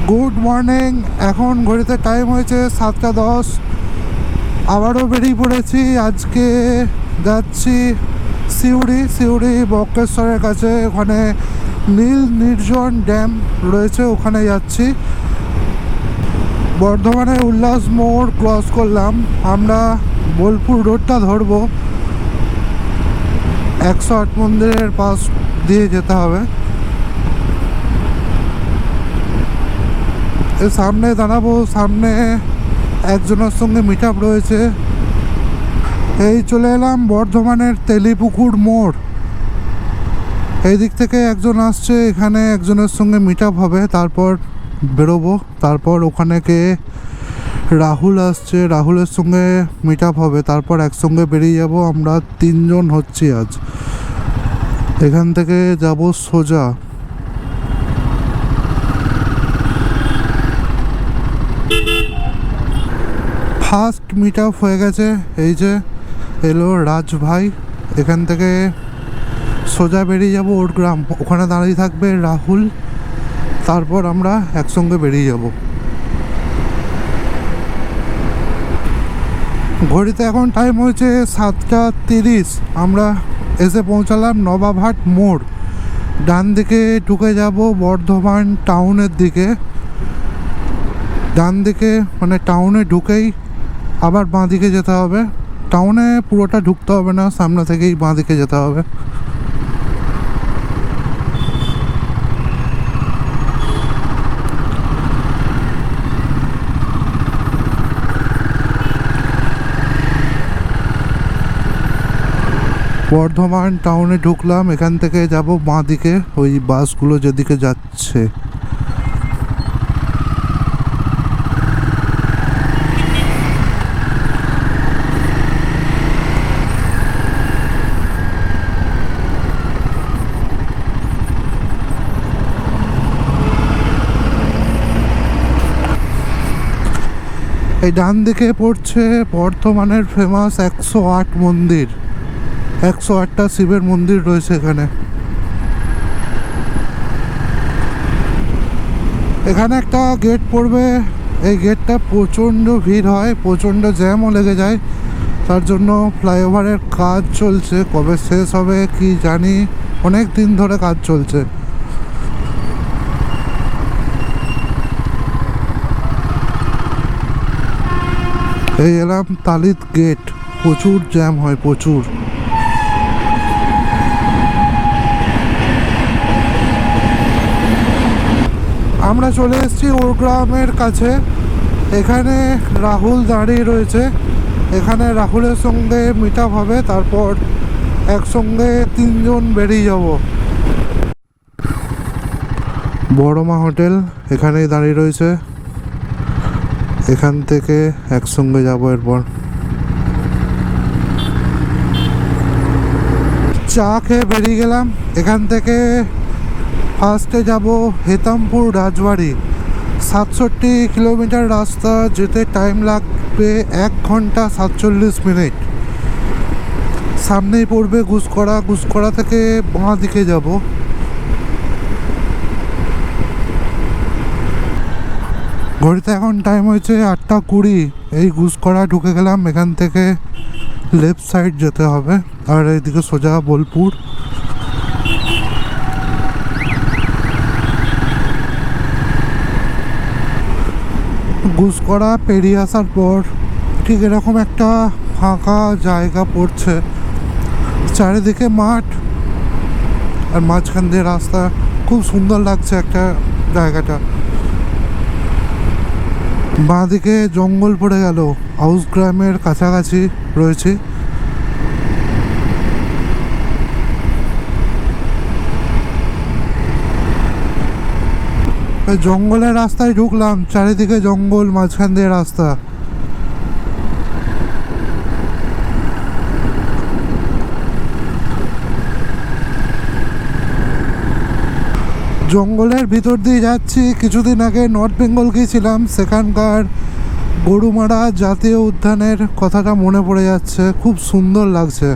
Good morning. এখন ঘড়িতে time হয়েছে 7:10। আবারও বেরিয়ে পড়েছি। আজকে যাচ্ছি সিউড়ি বক্রেশ্বরের কাছে। ওখানে নীল নির্জন ড্যাম রয়েছে, ওখানে যাচ্ছি। বর্ধমানের উল্লাস মোড় ক্রস করলাম, আমরা বোলপুর রোডটা ধরবো। 108 মন্দিরের পাশ দিয়ে যেতে হবে। সামনে দাঁড়াবো, সামনে একজনের সঙ্গে মিট আপ রয়েছে। এই চলে এলাম বর্ধমানের তেলিপুকুর মোড়। এই দিক থেকে একজন আসছে, এখানে একজনের সঙ্গে মিট আপ হবে, তারপর বেরোবো। তারপর ওখানে কে রাহুল আসছে, রাহুলের সঙ্গে মিট আপ হবে, তারপর একসঙ্গে বেরিয়ে যাব। আমরা 3 জন হচ্ছি আজ। এখান থেকে যাব সোজা। ফার্স্ট মিট আপ হয়ে গেছে, এই যে এলো রাজ ভাই। এখান থেকে সোজা বেরিয়ে যাব ওর গ্রাম, ওখানে দাঁড়িয়ে থাকবে রাহুল, তারপর আমরা একসঙ্গে বেরিয়ে যাব। ঘড়িতে এখন টাইম হয়েছে 7:30। আমরা এসে পৌঁছালাম নবাবহাট মোড়। ডান দিকে ঢুকে যাব বর্ধমান টাউনের দিকে। ডান দিকে মানে টাউনে ঢুকেই আবার বাঁ দিকে যেতে হবে। টাউনে পুরোটা ঢুকতে হবে না, সামনে থেকেই বাঁ দিকে যেতে হবে। বর্ধমান টাউনে ঢুকলাম, এখান থেকে যাব বাঁ দিকে, ওই বাসগুলো যেদিকে যাচ্ছে। এই ডান দিকে পড়ছে বর্ধমানের ফেমাস 108 মন্দির। 108টা শিবের মন্দির রয়েছে এখানে। এখানে একটা গেট পড়বে, এই গেটটা প্রচণ্ড ভিড় হয়, প্রচণ্ড জ্যামও লেগে যায়। তার জন্য ফ্লাইওভারের কাজ চলছে, কবে শেষ হবে কি জানি, অনেক দিন ধরে কাজ চলছে। এই এলাম তালিত গেট, প্রচুর জ্যাম হয়, প্রচুর। আমরা চলে এসেছি ওর গ্রামের কাছে। এখানে রাহুল দাঁড়িয়ে রয়েছে, এখানে রাহুলের সঙ্গে মিট আপ হবে, তারপর একসঙ্গে 3 জন বেরিয়ে যাব। বড়মা হোটেল এখানেই দাঁড়িয়ে রয়েছে, এখান থেকে একসঙ্গে যাব। এরপর চা খেয়ে বেরিয়ে গেলাম। এখান থেকে ফার্স্টে যাব হেতামপুর রাজবাড়ি। 67 কিলোমিটার রাস্তা, যেতে টাইম লাগবে 1 ঘন্টা 47 মিনিট। সামনেই পড়বে গুসকরা থেকে বাঁ দিকে যাব। ঘড়িতে এখন টাইম হয়েছে 8:20। এই গুসকরা ঢুকে গেলাম, এখান থেকে লেফট সাইড যেতে হবে, আর এইদিকে সোজা বোলপুর। গুসকরা পেরিয়ে আসার পর ঠিক এরকম একটা ফাঁকা জায়গা পড়ছে, চারিদিকে মাঠ আর মাঝখান দিয়ে রাস্তা। খুব সুন্দর লাগছে একটা জায়গাটা। বাঁ দিকে জঙ্গল পড়ে গেল, হাউস গ্রামের কাছাকাছি রয়েছে। জঙ্গলের রাস্তায় ঢুকলাম, চারিদিকে জঙ্গল, মাঝখান দিয়ে রাস্তা। জঙ্গলের ভিতর দিয়ে যাচ্ছি। কিছুদিন আগে নর্থ বেঙ্গল গিয়েছিলাম, সেখানকার গরুমারা জাতীয় উদ্যানের কথাটা মনে পড়ে যাচ্ছে, খুব সুন্দর লাগছে।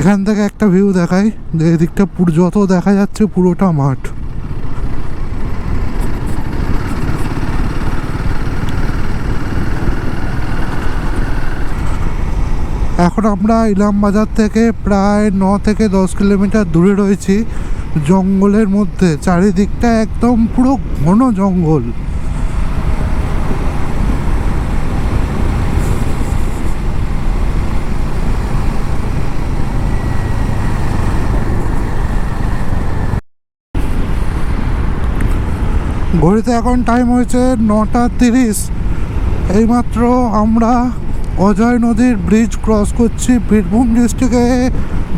এখান থেকে একটা ভিউ দেখাই, এদিকটা পুরো যত দেখা যাচ্ছে পুরোটা মাঠ। এখন আমরা ইলামবাজার থেকে প্রায় 9 থেকে 10 কিলোমিটার দূরে রয়েছি, জঙ্গলের মধ্যে। চারিদিকটা একদম পুরো ঘন জঙ্গল। ঘড়িতে এখন টাইম হয়েছে 9:30। এইমাত্র আমরা অজয় নদীর ব্রিজ ক্রস করছি, বীরভূম ডিস্ট্রিক্টে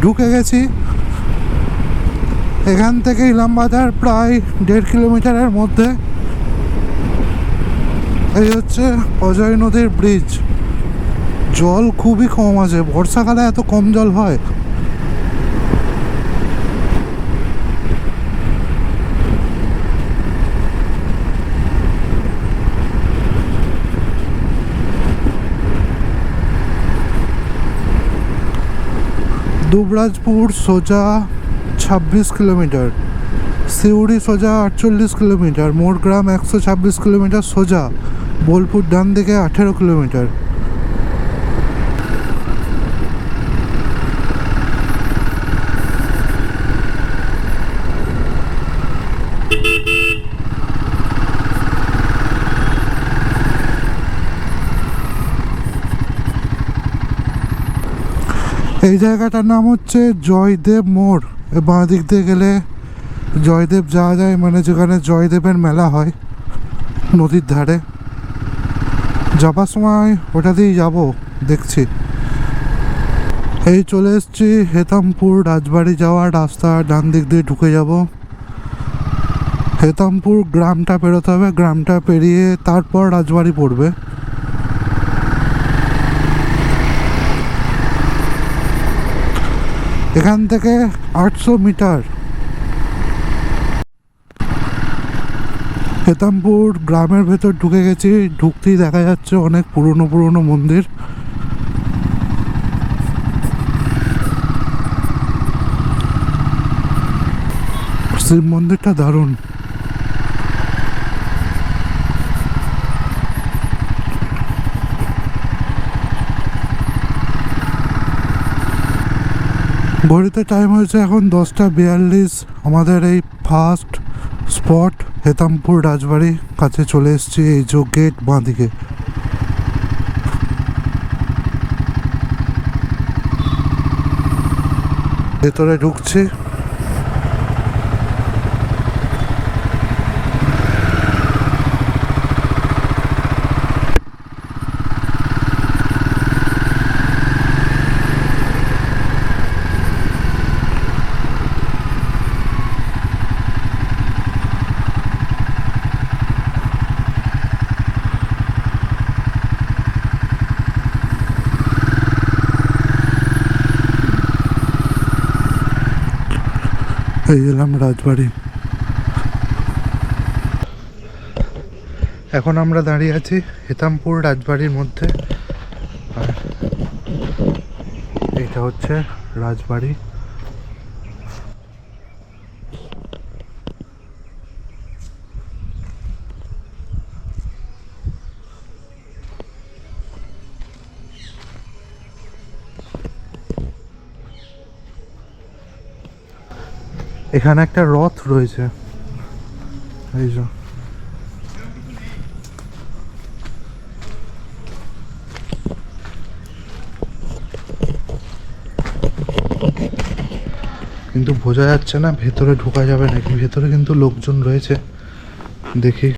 ঢুকে গেছি। এখান থেকে ইলামবাজার প্রায় 1.5 কিলোমিটারের মধ্যে। এই হচ্ছে অজয় নদীর ব্রিজ। জল খুবই কম আছে, বর্ষাকালে এত কম জল হয়? দুবরাজপুর সোজা 26 কিলোমিটার, সিউড়ি সোজা 48 কিলোমিটার, মোরগ্রাম 126 কিলোমিটার সোজা, বোলপুর ডান দিকে 18 কিলোমিটার। এই জায়গাটার নাম হচ্ছে জয়দেব মোড়। বাঁ দিক দিয়ে গেলে জয়দেব যাওয়া যায়, মানে যেখানে জয়দেবের মেলা হয় নদীর ধারে। যাবার সময় ওটা দিয়েই যাবো, দেখছি। এই চলে এসছি হেতামপুর রাজবাড়ি যাওয়ার রাস্তা, ডান দিক দিয়ে ঢুকে যাব। হেতামপুর গ্রামটা পেরোতে হবে, গ্রামটা পেরিয়ে তারপর রাজবাড়ি পড়বে। এখান থেকে 800 মিটার। হেতামপুর গ্রামের ভেতর ঢুকে গেছি, ঢুকতেই দেখা যাচ্ছে অনেক পুরনো পুরনো মন্দির। শিব মন্দিরটা দারুণ। ঘড়িতে টাইম হয়েছে এখন 10:42। আমাদের এই ফার্স্ট স্পট হেতামপুর রাজবাড়ি কাছে চলে এসেছি। এই যে গেট বাঁ দিকে। ভেতরে ঢুকছি। এই এলাম রাজবাড়ি। এখন আমরা দাঁড়িয়ে আছি হেতামপুর রাজবাড়ির মধ্যে, আর এইটা হচ্ছে রাজবাড়ি। এখানে একটা রথ রয়েছে, এই যে। কিন্তু বোঝা যাচ্ছে না ভেতরে ঢোকা যাবে নাকি। ভেতরে কিন্তু লোকজন রয়েছে, দেখি।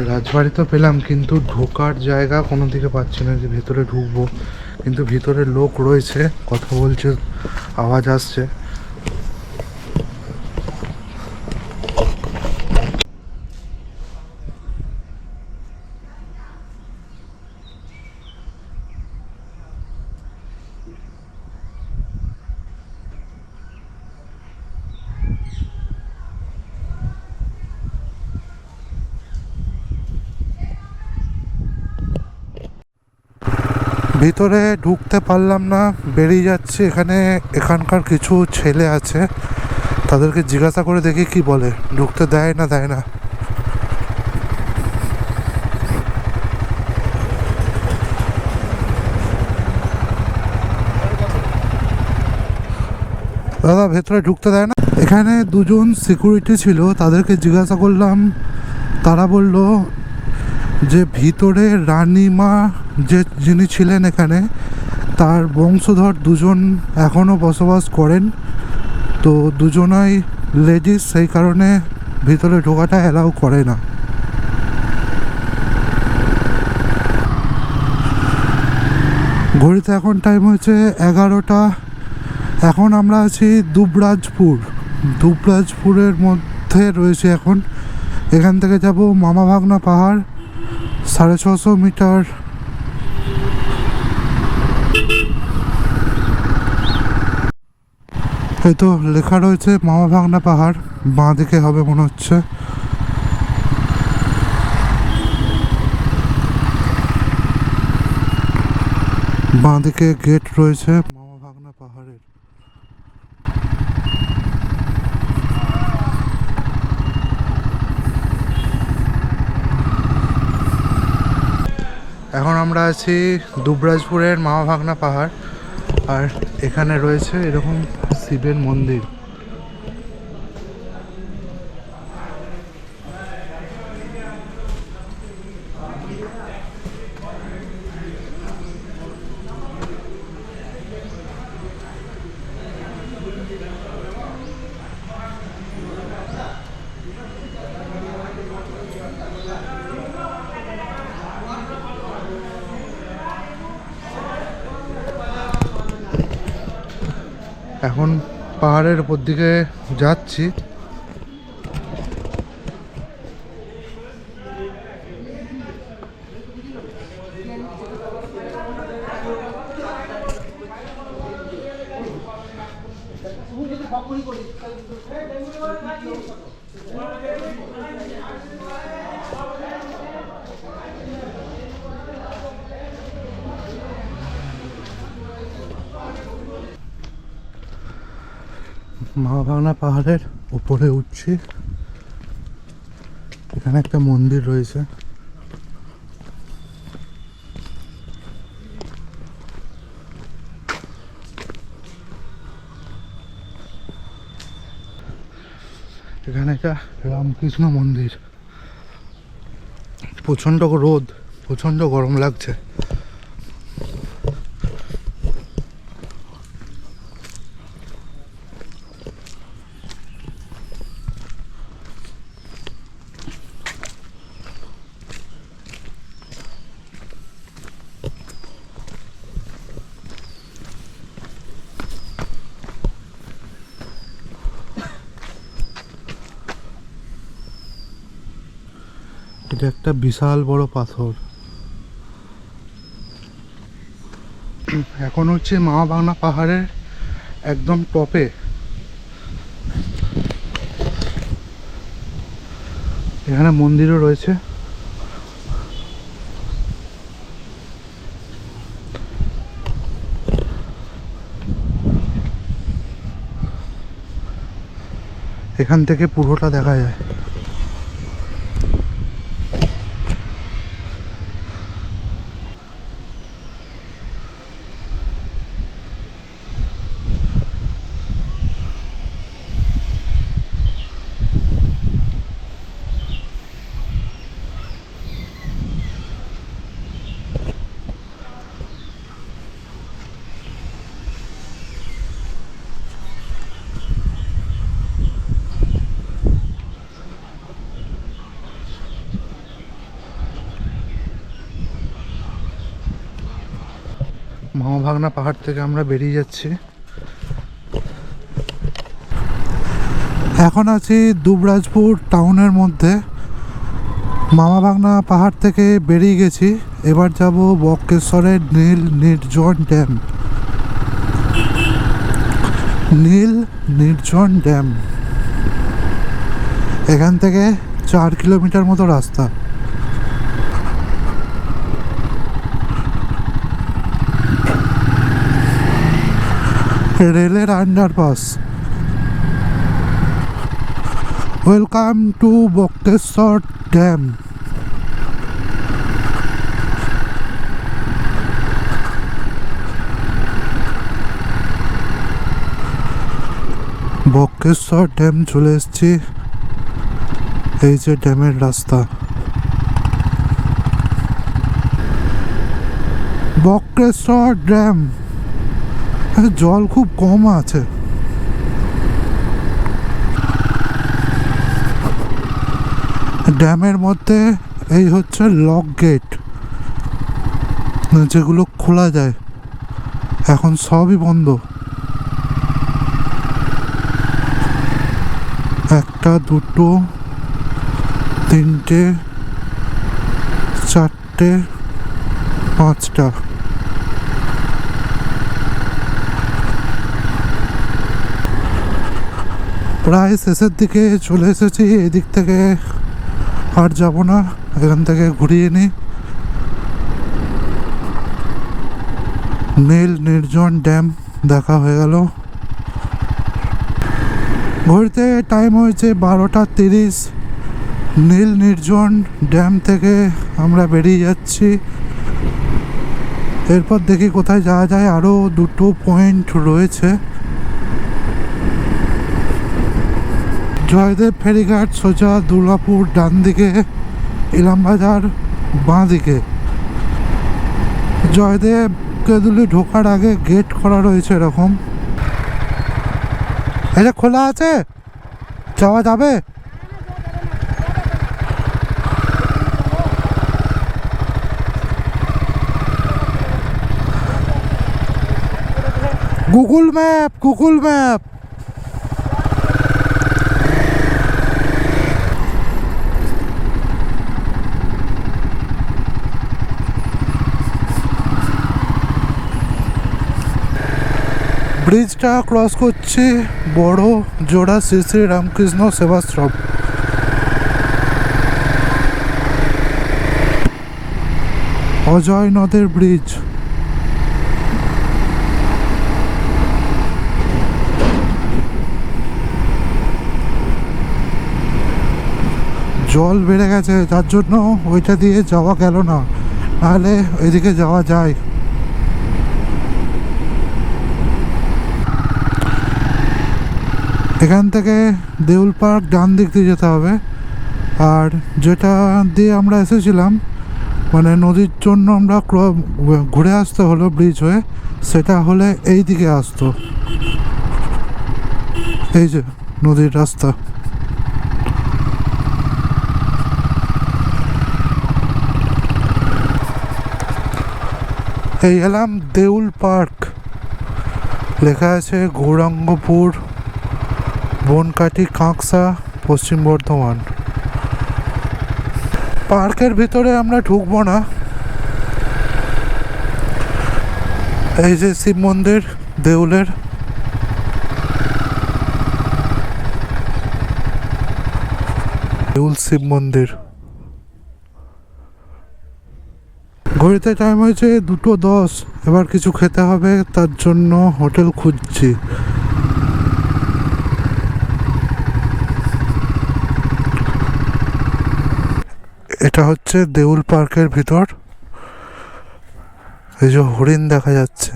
রাজবাড়ি তো পেলাম, কিন্তু ঢোকার জায়গা কোনো দিকে পাচ্ছি না যে ভেতরে ঢুকবো। কিন্তু ভিতরে লোক রয়েছে, কথা বলছে, আওয়াজ আসছে। ভিতরে ঢুকতে পারলাম না, বেরিয়ে যাচ্ছি। এখানকার কিছু ছেলে আছে, তাদেরকে জিজ্ঞাসা করে দেখি কি বলে, ঢুকতে দেয় না দেয় না। দাদা ভেতরে ঢুকতে দেয় না। এখানে দুজন সিকিউরিটি ছিল, তাদেরকে জিজ্ঞাসা করলাম, তারা বলল যে ভিতরে রানীমা যিনি ছিলেন এখানে, তার বংশধর দুজন এখনও বসবাস করেন, তো দুজনাই লেডিস, সেই কারণে ভিতরে ঢোকাটা অ্যালাউ করে না। ঘড়িতে এখন টাইম হচ্ছে 11টা। এখন আমরা আছি দুবরাজপুরের মধ্যে রয়েছে এখন। এখান থেকে যাব মামা ভাগনা পাহাড়, 650 মিটার। এই তো লেখা রয়েছে মামা ভাগনা পাহাড়, বাঁ দিকে হবে মনে হচ্ছে। বাঁ দিকে গেট রয়েছে মামা ভাগনা পাহাড়ের। এখন আমরা আছি দুবরাজপুরের মামা ভাগনা পাহাড়, আর এখানে রয়েছে এরকম শিবের মন্দির। এখন পাহাড়ের উপর দিকে যাচ্ছি। মামা ভাগনা পাহাড়ের উপরে উঠছি। এখানে একটা মন্দির রয়েছে। এখানে একটা রামকৃষ্ণ মন্দির। প্রচণ্ড রোদ, প্রচণ্ড গরম লাগছে। এটা একটা বিশাল বড় পাথর। এখন হচ্ছে মামা ভাগনা পাহাড়ের একদম টপে। এখানে মন্দিরও রয়েছে। এখান থেকে পুরোটা দেখা যায়। মামা ভাগনা পাহাড় থেকে আমরা বেরিয়ে যাচ্ছি। এখন আছি দুবরাজপুর টাউনের মধ্যে। মামা ভাগনা পাহাড় থেকে বেরিয়ে গেছি, এবার যাব বক্রেশ্বরের নীল নির্জন ড্যাম। নীল নির্জন ড্যাম এখান থেকে 4 কিলোমিটার মতো রাস্তা। রেলের underpass. Welcome to Bakreshwar dam. Bakreshwar dam চলে এসেছি। এই যে ড্যামের রাস্তা, বক্রেশ্বর ড্যাম। জল খুব কম আছে। ড্যামের মধ্যে এই হচ্ছে লক গেট, যেগুলো খোলা যায়, এখন সবই বন্ধ। একটা, দুটো, তিনটে, চারটে, পাঁচটা। প্রায় শেষের দিকে চলে এসেছি। এদিক থেকে আর যাব না, এখান থেকে ঘুরিয়ে নিই। নীল নির্জন ড্যাম দেখা হয়ে গেল। ঘুরতে টাইম হয়েছে 12:30। নীল নির্জন ড্যাম থেকে আমরা বেরিয়ে যাচ্ছি। এরপর দেখি কোথায় যাওয়া যায়। আরও দুটো পয়েন্ট রয়েছে। জয়দেব ফেরিঘাট সোজা, দুর্গাপুর ডান দিকে, ইলামবাজার বাঁ দিকে। জয়দেব কেঁদুলি ঢোকার আগে গেট করা রয়েছে এরকম। এটা খোলা আছে, যাওয়া যাবে? Google map, Google map. ব্রিজটা ক্রস করছি বড় জোড়া শ্রী শ্রী রামকৃষ্ণ সেবাশ্রম। অজয় নদের ব্রিজ। জল বেড়ে গেছে, যার জন্য ওইটা দিয়ে যাওয়া গেল না, নাহলে ওইদিকে যাওয়া যায়। এখান থেকে দেউল পার্ক ডান দিক দিয়ে যেতে হবে। আর যেটা দিয়ে আমরা এসেছিলাম, মানে নদীর জন্য আমরা ঘুরে আসতে হলো ব্রিজ হয়ে, সেটা হলে এই দিকে আসতো। এই যে নদীর রাস্তা। এই এলাম দেউল পার্ক। লেখা আছে গৌরাঙ্গপুর, বনকাটি, কাঁকসা, পশ্চিম বর্ধমান। পার্কের ভিতরে আমরা ঢুকবো না। এই যে শিব মন্দির দেউলের, দেউল শিব মন্দির। ঘড়িতে টাইম হয়েছে 2:10। এবার কিছু খেতে হবে, তার জন্য হোটেল খুঁজছি। এটা হচ্ছে দেউল পার্কের ভিতর। এই যে হরিণ দেখা যাচ্ছে।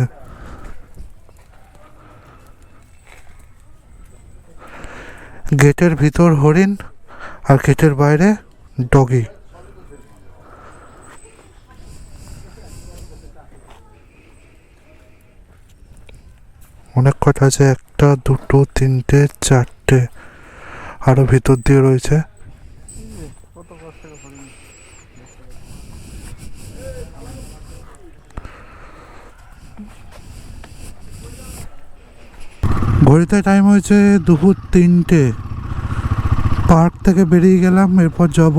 গেটের ভিতর হরিণ আর গেটের বাইরে ডগি। অনেক কটা আছে, একটা, দুটো, তিনটে, চারটে, আরো ভিতর দিয়ে রয়েছে। ঘড়িতে টাইম হয়েছে 2:03। পার্ক থেকে বেরিয়ে গেলাম। এরপর যাব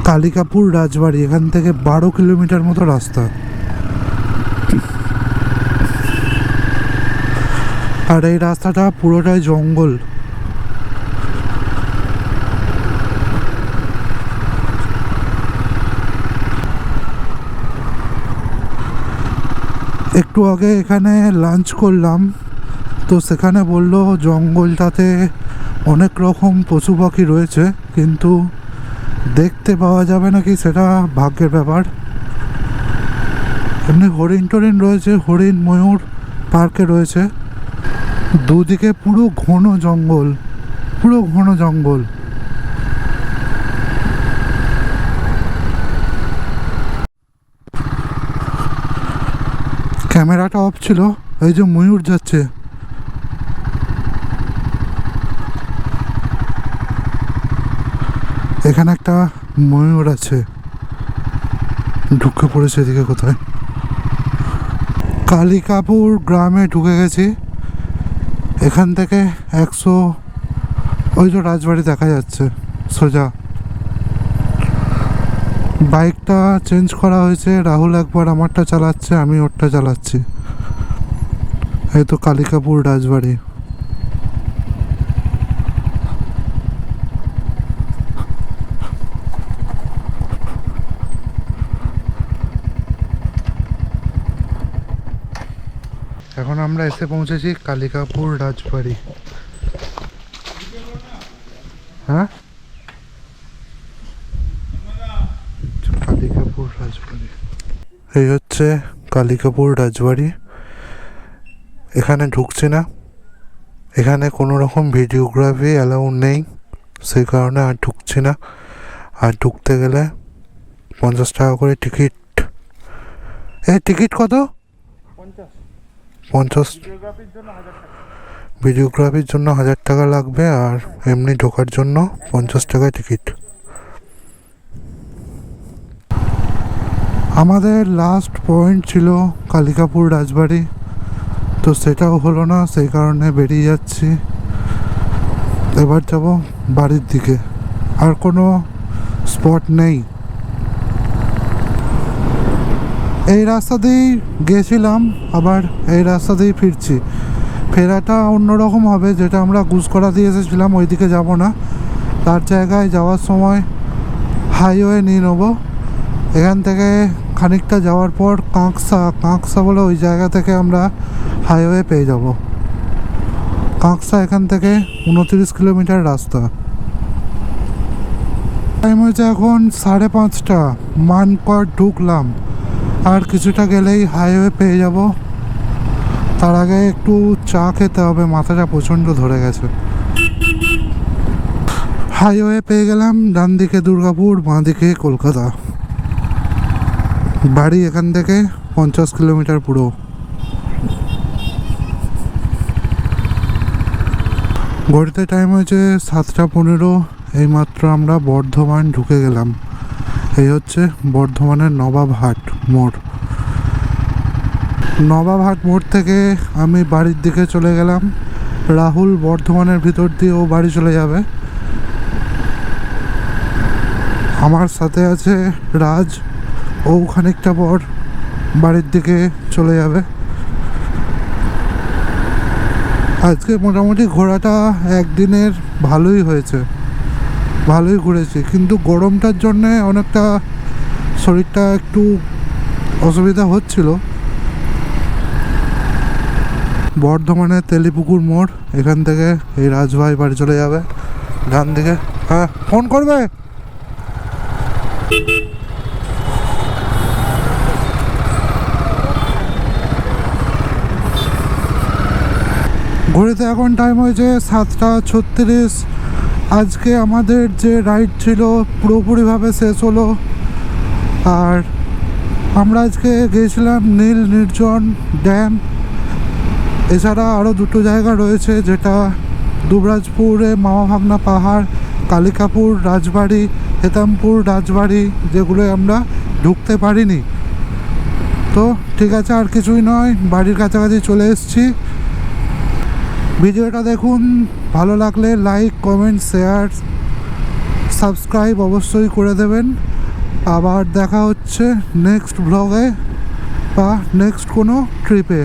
কালিকাপুর রাজবাড়ি। এখান থেকে 12 কিলোমিটার মতো রাস্তা। আর এই রাস্তাটা পুরোটাই জঙ্গল। একটু আগে এখানে লাঞ্চ করলাম, তো সেখানে বললো জঙ্গলটাতে অনেক রকম পশু পাখি রয়েছে, কিন্তু দেখতে পাওয়া যাবে নাকি সেটা ভাগ্যের ব্যাপার। এমনি হরিণ টরিণ রয়েছে, হরিণ ময়ূর পার্কে রয়েছে। দুদিকে পুরো ঘন জঙ্গল, পুরো ঘন জঙ্গল। ক্যামেরাটা অফ ছিল, এই যে ময়ূর যাচ্ছে। এখানে একটা ময়ূর আছে, ঢুকে পড়েছে এদিকে কোথায়। কালিকাপুর গ্রামে ঢুকে গেছি। এখান থেকে 100, ওই যে রাজবাড়ি দেখা যাচ্ছে সোজা। বাইকটা চেঞ্জ করা হয়েছে, রাহুল একবার আমারটা চালাচ্ছে, আমি ওরটা চালাচ্ছি। এই তো কালিকাপুর রাজবাড়ি। এখন আমরা এসে পৌঁছেছি কালিকাপুর রাজবাড়ি। হ্যাঁ, কালিকাপুর রাজবাড়ি, এই হচ্ছে কালিকাপুর রাজবাড়ি। এখানে ঢুকছি না, এখানে কোনো রকম ভিডিওগ্রাফি অ্যালাউ নেই, সেই কারণে আর ঢুকছি না। আর ঢুকতে গেলে 50 টাকা করে টিকিট। এই টিকিট কত? 50। ভিডিওগ্রাফির জন্য 1000 টাকা লাগবে, আর এমনি ঢোকার জন্য 50 টাকায় টিকিট। আমাদের লাস্ট পয়েন্ট ছিল কালিকাপুর রাজবাড়ি, তো সেটাও হলো না, সেই কারণে বেরিয়ে যাচ্ছি। এবার যাব বাড়ির দিকে, আর কোনো স্পট নেই। এই রাস্তা দিয়েই গেছিলাম, আবার এই রাস্তা দিয়েই ফিরছি। ফেরাটা অন্যরকম হবে, যেটা আমরা গুসকরা দিয়ে এসেছিলাম ওইদিকে যাব না, তার জায়গায় যাওয়ার সময় হাইওয়ে নিয়ে নেবো। এখান থেকে খানিকটা যাওয়ার পর কাঁকসা বলে ওই জায়গা থেকে আমরা হাইওয়ে পেয়ে যাব। কাঁকসা এখান থেকে 29 কিলোমিটার রাস্তা। টাইম হয়েছে এখন 5:30, মানকড় ঢুকলাম, আর কিছুটা গেলেই হাইওয়ে পেয়ে যাব। তার আগে একটু চা খেতে হবে, মাথাটা প্রচণ্ড ধরে গেছে। হাইওয়ে পেয়ে গেলাম, ডান দিকে দুর্গাপুর, বাঁ দিকে কলকাতা। বাড়ি এখান থেকে 50 কিলোমিটার পুরো। ঘড়িতে টাইম হয়েছে 7:15। এইমাত্র আমরা বর্ধমান ঢুকে গেলাম। এই হচ্ছে বর্ধমানের নবাবহাট মোড়। নবাবহাট মোড় থেকে আমি বাড়ির দিকে চলে গেলাম। রাহুল বর্ধমানের ভিতর দিয়ে ও বাড়ি চলে যাবে। আমার সাথে আছে রাজ, ও খানিকটা পর বাড়ির দিকে চলে যাবে। আজকে মোটামুটি ঘোরাটা একদিনের ভালোই হয়েছে, ভালোই ঘুরেছি, কিন্তু গরমটার জন্যে অনেকটা শরীরটা একটু অসুবিধা হচ্ছিল। বর্ধমানের তেলিপুকুর মোড়, এখান থেকে এই রাজভাই বাড়ি চলে যাবে। ডান দিকে, হ্যাঁ ফোন করবে। ঘড়িতে এখন টাইম হয়েছে 7:36। আজকে আমাদের যে রাইড ছিল পুরোপুরিভাবে শেষ হলো। আর আমরা আজকে গিয়েছিলাম নীল নির্জন ড্যাম। এছাড়া আরও দুটো জায়গা রয়েছে, যেটা দুবরাজপুরে মামা ভাগনা পাহাড়, কালিকাপুর রাজবাড়ি, হেতামপুর রাজবাড়ি, যেগুলো আমরা ঢুকতে পারিনি। তো ঠিক আছে, আর কিছুই নয়, বাড়ির কাছাকাছি চলে এসেছি। ভিডিওটা দেখুন, ভালো লাগলে লাইক, কমেন্ট, শেয়ার, সাবস্ক্রাইব অবশ্যই করে দেবেন। আবার দেখা হচ্ছে নেক্সট ব্লগে বা নেক্সট কোনো ট্রিপে।